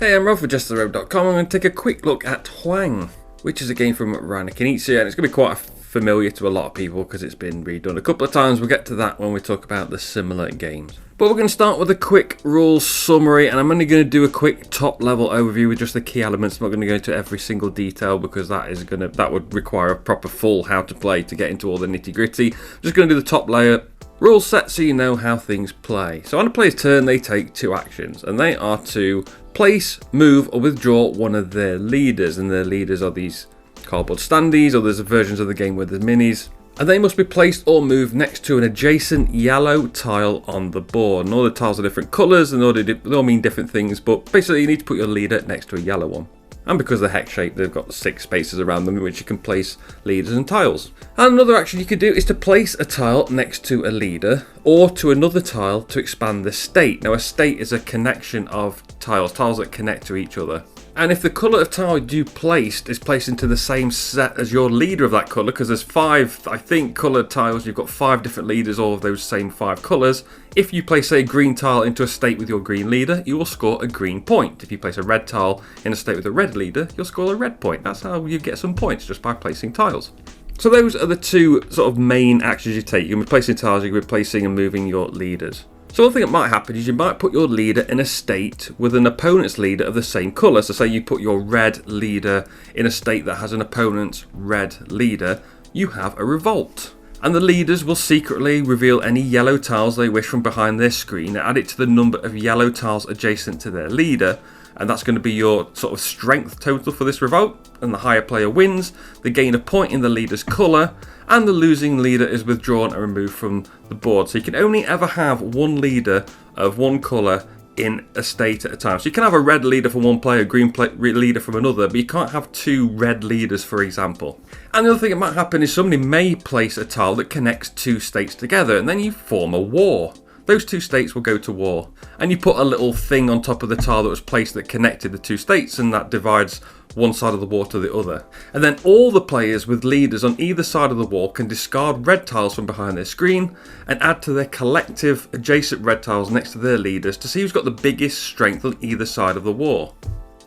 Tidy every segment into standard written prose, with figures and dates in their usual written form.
Hey, I'm Rob for JestaThaRogue.com. I'm going to take a quick look at HUANG, which is a game from Jesta ThaRogue, and it's going to be quite familiar to a lot of people because it's been redone a couple of times. We'll get to that when we talk about the similar games. But we're going to start with a quick rules summary, and I'm only going to do a quick top level overview with just the key elements. I'm not going to go into every single detail because that would require a proper full how to play to get into all the nitty gritty. I'm just going to do the top layer. Rule set so you know how things play. So on a player's turn, they take two actions, and they are to place, move, or withdraw one of their leaders. And their leaders are these cardboard standees, or there's versions of the game where there's minis. And they must be placed or moved next to an adjacent yellow tile on the board. And all the tiles are different colours, and they all mean different things, but basically you need to put your leader next to a yellow one. And because of the hex shape, they've got 6 spaces around them in which you can place leaders and tiles. And another action you can do is to place a tile next to a leader or to another tile to expand the state. Now, a state is a connection of tiles that connect to each other. And if the colour of tile you placed is placed into the same set as your leader of that colour, because there's 5, I think, coloured tiles, you've got 5 different leaders, all of those same 5 colours. If you place a green tile into a state with your green leader, you will score a green point. If you place a red tile in a state with a red leader, you'll score a red point. That's how you get some points, just by placing tiles. So those are the two sort of main actions you take. You can be placing tiles, you can be placing and moving your leaders. So one thing that might happen is you might put your leader in a state with an opponent's leader of the same colour. So say you put your red leader in a state that has an opponent's red leader, you have a revolt. And the leaders will secretly reveal any yellow tiles they wish from behind their screen and add it to the number of yellow tiles adjacent to their leader. And that's going to be your sort of strength total for this revolt. And the higher player wins. They gain a point in the leader's colour, and the losing leader is withdrawn and removed from the board. So you can only ever have one leader of one colour in a state at a time. So you can have a red leader from one player, a green leader from another, but you can't have 2 red leaders, for example. And the other thing that might happen is somebody may place a tile that connects 2 states together, and then you form a war. Those 2 states will go to war, and you put a little thing on top of the tile that was placed that connected the 2 states, and that divides one side of the war to the other. And then all the players with leaders on either side of the wall can discard red tiles from behind their screen and add to their collective adjacent red tiles next to their leaders to see who's got the biggest strength on either side of the war.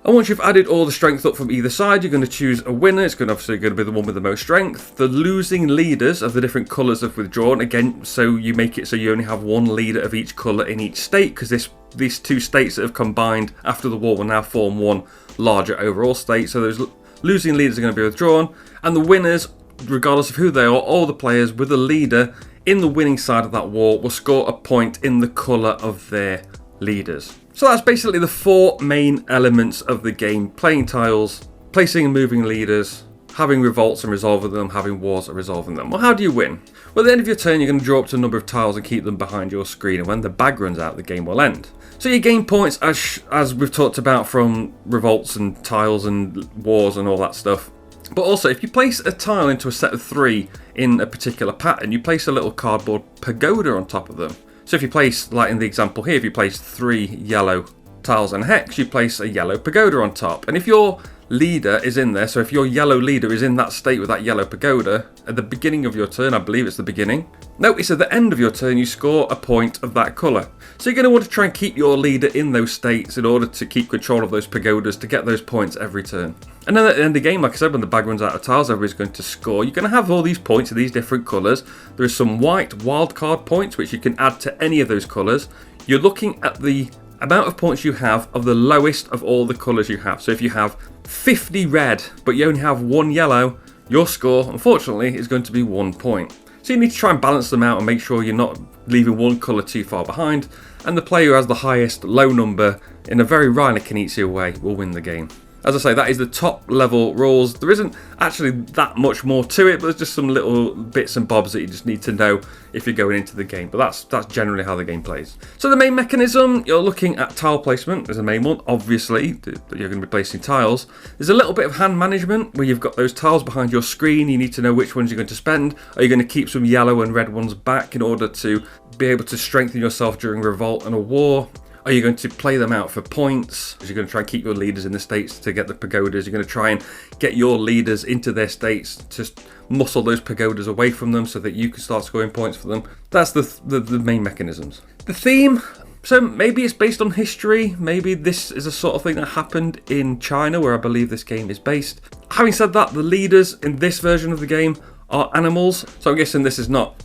And once you've added all the strength up from either side, you're going to choose a winner. It's obviously going to be the one with the most strength. The losing leaders of the different colours have withdrawn. Again, so you make it so you only have one leader of each colour in each state, because these 2 states that have combined after the war will now form one larger overall state. So those losing leaders are going to be withdrawn. And the winners, regardless of who they are, all the players with a leader in the winning side of that war will score a point in the colour of their leaders. So that's basically the 4 main elements of the game: playing tiles, placing and moving leaders, having revolts and resolving them, having wars and resolving them. Well, how do you win? Well, at the end of your turn, you're going to draw up to a number of tiles and keep them behind your screen, and when the bag runs out, the game will end. So you gain points, as we've talked about, from revolts and tiles and wars and all that stuff. But also, if you place a tile into a set of 3 in a particular pattern, you place a little cardboard pagoda on top of them. So if you place, like in the example here, if you place 3 yellow tiles and hex, you place a yellow pagoda on top. And if your leader is in there, so if your yellow leader is in that state with that yellow pagoda, at the beginning of your turn, I believe it's the beginning, no, it's at the end of your turn, you score a point of that colour. So you're going to want to try and keep your leader in those states in order to keep control of those pagodas to get those points every turn. And then at the end of the game, like I said, when the bag runs out of tiles, everybody's going to score. You're going to have all these points of these different colours. There is some white wildcard points, which you can add to any of those colours. You're looking at the amount of points you have of the lowest of all the colours you have. So if you have 50 red, but you only have 1 yellow, your score, unfortunately, is going to be 1 point. So you need to try and balance them out and make sure you're not leaving one colour too far behind. And the player who has the highest low number, in a very Jesta way, will win the game. As I say, that is the top level rules. There isn't actually that much more to it, but there's just some little bits and bobs that you just need to know if you're going into the game. But that's generally how the game plays. So the main mechanism, you're looking at tile placement as the main one. Obviously, you're going to be placing tiles. There's a little bit of hand management where you've got those tiles behind your screen. You need to know which ones you're going to spend. Are you going to keep some yellow and red ones back in order to be able to strengthen yourself during revolt and a war? Are you going to play them out for points? You're going to try and keep your leaders in the states to get the pagodas. You're going to try and get your leaders into their states to muscle those pagodas away from them so that you can start scoring points for them. That's the main mechanisms. The theme, So maybe it's based on history. Maybe this is a sort of thing that happened in China, where I believe this game is based. Having said that, the leaders in this version of the game are animals. So I'm guessing this is not,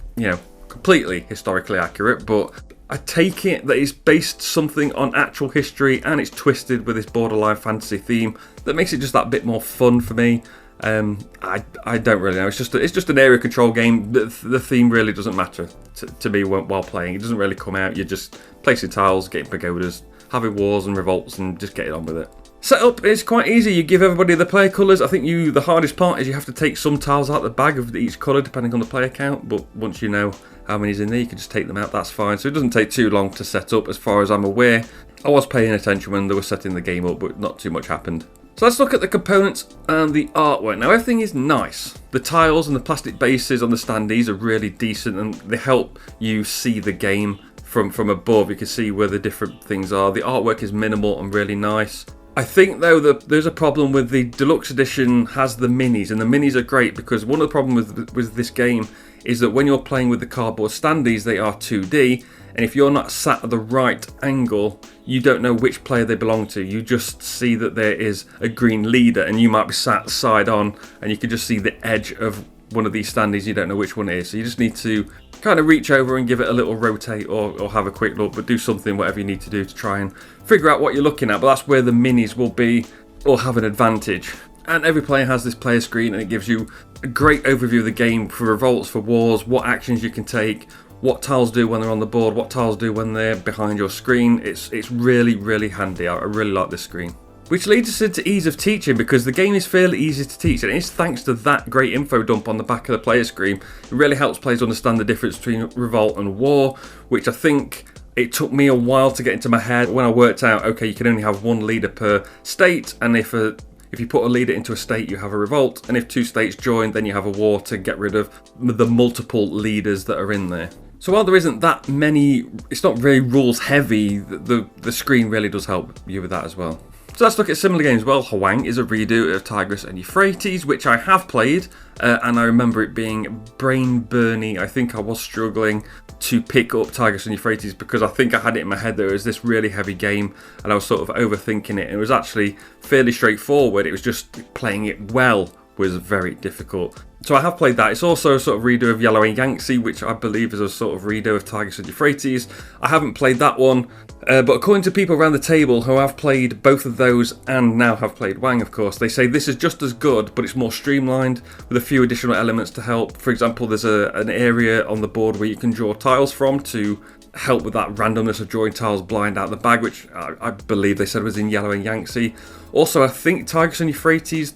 completely historically accurate, but I take it that it's based something on actual history and it's twisted with this borderline fantasy theme that makes it just that bit more fun for me. I don't really know. It's just an area control game. The theme really doesn't matter to me while playing. It doesn't really come out. You're just placing tiles, getting pagodas, having wars and revolts, and just getting on with it. Setup is quite easy. You give everybody the player colours. I think the hardest part is you have to take some tiles out of the bag of each colour depending on the player count, but once you know how many's in there, you can just take them out, that's fine. So it doesn't take too long to set up as far as I'm aware. I was paying attention when they were setting the game up, but not too much happened. So let's look at the components and the artwork. Now everything is nice. The tiles and the plastic bases on the standees are really decent and they help you see the game from above. You can see where the different things are. The artwork is minimal and really nice. I think though that there's a problem with the deluxe edition has the minis, and the minis are great because one of the problems with this game is that when you're playing with the cardboard standees, they are 2D, and if you're not sat at the right angle, you don't know which player they belong to. You just see that there is a green leader and you might be sat side on and you can just see the edge of one of these standees. You don't know which one it is, so you just need to kind of reach over and give it a little rotate or have a quick look, but do something, whatever you need to do to try and figure out what you're looking at. But that's where the minis will be or have an advantage. And every player has this player screen and it gives you a great overview of the game for revolts, for wars, what actions you can take, what tiles do when they're on the board, what tiles do when they're behind your screen. It's really, really handy. I really like this screen. Which leads us into ease of teaching, because the game is fairly easy to teach, and it's thanks to that great info dump on the back of the player screen. It really helps players understand the difference between revolt and war, which I think it took me a while to get into my head when I worked out, okay, you can only have one leader per state, and if you put a leader into a state, you have a revolt, and if two states join, then you have a war to get rid of the multiple leaders that are in there. So while there isn't that many, it's not very rules heavy, the screen really does help you with that as well. So let's look at similar games. Well, HUANG is a redo of Tigris and Euphrates, which I have played, and I remember it being brain burny. I think I was struggling to pick up Tigris and Euphrates because I think I had it in my head that it was this really heavy game and I was sort of overthinking it. And it was actually fairly straightforward. It was just playing it well was very difficult. So I have played that. It's also a sort of redo of Yellow and Yangtze, which I believe is a sort of redo of Tigris and Euphrates. I haven't played that one, but according to people around the table who have played both of those and now have played HUANG, of course, they say this is just as good, but it's more streamlined with a few additional elements to help. For example, there's an area on the board where you can draw tiles from to help with that randomness of drawing tiles blind out the bag, which I believe they said was in Yellow and Yangtze. Also, I think Tigris and Euphrates,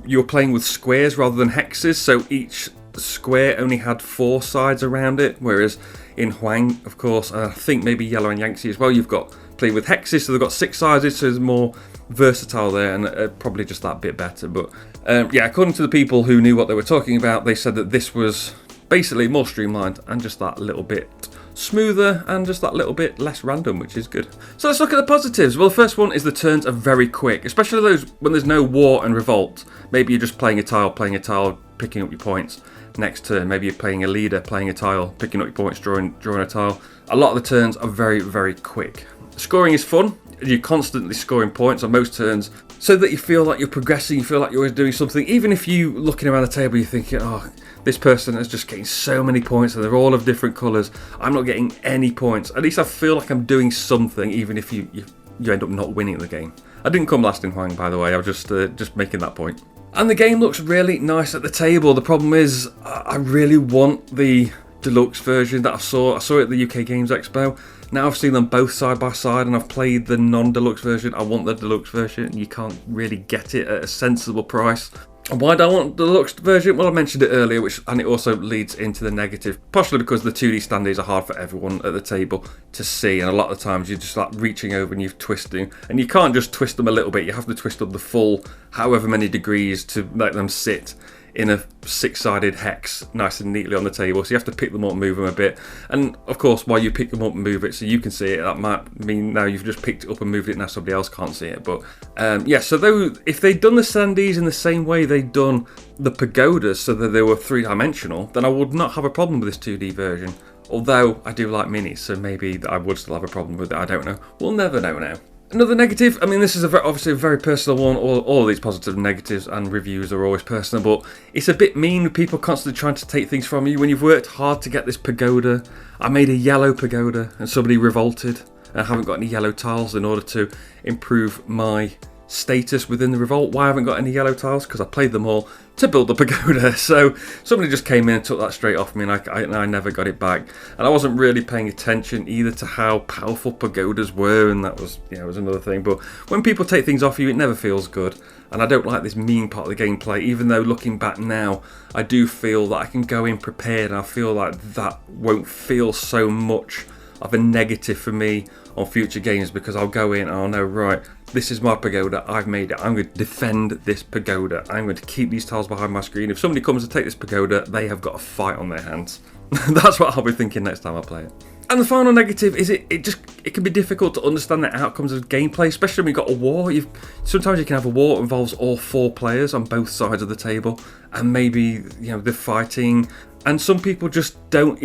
you're playing with squares rather than hexes, so each square only had 4 sides around it, whereas in HUANG, of course, and I think maybe Yellow and Yangtze as well, you've got playing with hexes, so they've got 6 sides, so it's more versatile there, and probably just that bit better. But yeah, according to the people who knew what they were talking about, they said that this was basically more streamlined and just that little bit smoother and just that little bit less random, which is good. So let's look at the positives. Well, the first one is the turns are very quick, especially those when there's no war and revolt. Maybe you're just playing a tile, picking up your points. Next turn, maybe you're playing a leader, playing a tile, picking up your points, drawing a tile. A lot of the turns are very, very quick. Scoring is fun. You're constantly scoring points on most turns so that you feel like you're progressing, you feel like you're always doing something. Even if you looking around the table, you're thinking, oh, this person is just getting so many points and they're all of different colours. I'm not getting any points. At least I feel like I'm doing something, even if you end up not winning the game. I didn't come last in HUANG, by the way. I was just making that point. And the game looks really nice at the table. The problem is, I really want the deluxe version that I saw. I saw it at the UK Games Expo. Now I've seen them both side by side and I've played the non-deluxe version. I want the deluxe version, and you can't really get it at a sensible price. And why do I want the deluxe version? Well, I mentioned it earlier, and it also leads into the negative, partially because the 2D standees are hard for everyone at the table to see, and a lot of the times you're just like reaching over and you're twisting, and you can't just twist them a little bit, you have to twist them the full however many degrees to make them sit in a 6-sided hex nice and neatly on the table. So you have to pick them up and move them a bit, and of course while you pick them up and move it so you can see it, that might mean now you've just picked it up and moved it, now somebody else can't see it. But yeah, so if they'd done the standees in the same way they'd done the pagodas so that they were 3-dimensional, then I would not have a problem with this 2D version. Although I do like minis, so maybe I would still have a problem with it. I don't know. We'll never know now. Another negative, I mean, this is obviously a very personal one. All of these positive and negatives and reviews are always personal, but it's a bit mean with people constantly trying to take things from you when you've worked hard to get this pagoda. I made a yellow pagoda and somebody revolted. I haven't got any yellow tiles in order to improve my status within the revolt. Why I haven't got any yellow tiles? Because I played them all to build the pagoda. So somebody just came in and took that straight off me, and I never got it back. And I wasn't really paying attention either to how powerful pagodas were, and that was, was another thing. But when people take things off you, it never feels good. And I don't like this mean part of the gameplay, even though looking back now, I do feel that I can go in prepared, and I feel like that won't feel so much of a negative for me on future games, because I'll go in and I'll know, right, this is my pagoda, I've made it, I'm going to defend this pagoda, I'm going to keep these tiles behind my screen. If somebody comes to take this pagoda, they have got a fight on their hands. That's what I'll be thinking next time I play it. And the final negative is it can be difficult to understand the outcomes of gameplay, especially when you've got a war. Sometimes you can have a war that involves all 4 players on both sides of the table, and maybe they're fighting, and some people just don't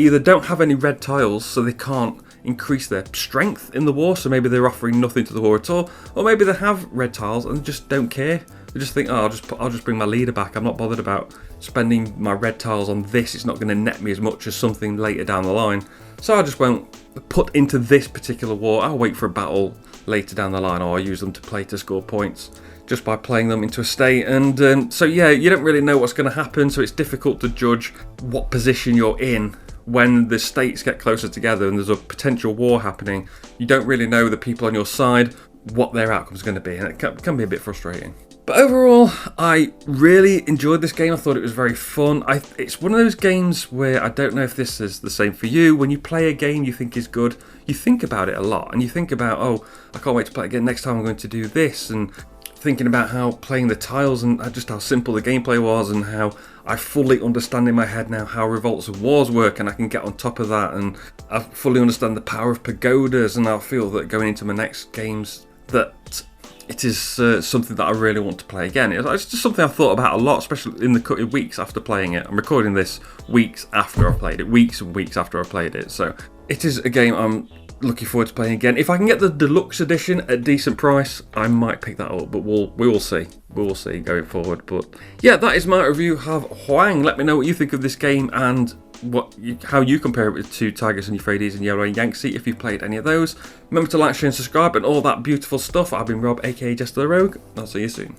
have any red tiles, so they can't increase their strength in the war, so maybe they're offering nothing to the war at all, or maybe they have red tiles and just don't care. They just think, oh, I'll just bring my leader back, I'm not bothered about spending my red tiles on this, it's not going to net me as much as something later down the line, so I just won't put into this particular war. I'll wait for a battle later down the line, or I'll use them to play to score points just by playing them into a state. And so yeah, you don't really know what's going to happen, so it's difficult to judge what position you're in when the states get closer together and there's a potential war happening. You don't really know the people on your side, what their outcome is going to be, and it can be a bit frustrating. But overall, I really enjoyed this game. I thought it was very fun. It's one of those games where I don't know if this is the same for you. When you play a game you think is good, you think about it a lot, and you think about, oh, I can't wait to play it again. Next time I'm going to do this, and thinking about how playing the tiles and just how simple the gameplay was, and how I fully understand in my head now how revolts and wars work, and I can get on top of that, and I fully understand the power of pagodas, and I feel that going into my next games that it is something that I really want to play again. It's just something I've thought about a lot, especially in the weeks after playing it. I'm recording this weeks after I've played it, weeks and weeks after I've played it, so it is a game I'm looking forward to playing again. If I can get the deluxe edition at a decent price, I might pick that up, but we will see. We will see going forward. But yeah, that is my review of HUANG. Let me know what you think of this game and how you compare it to Tigers and Euphrates and Yellow and Yangtze if you've played any of those. Remember to like, share and subscribe and all that beautiful stuff. I've been Rob, aka JestaThaRogue. I'll see you soon.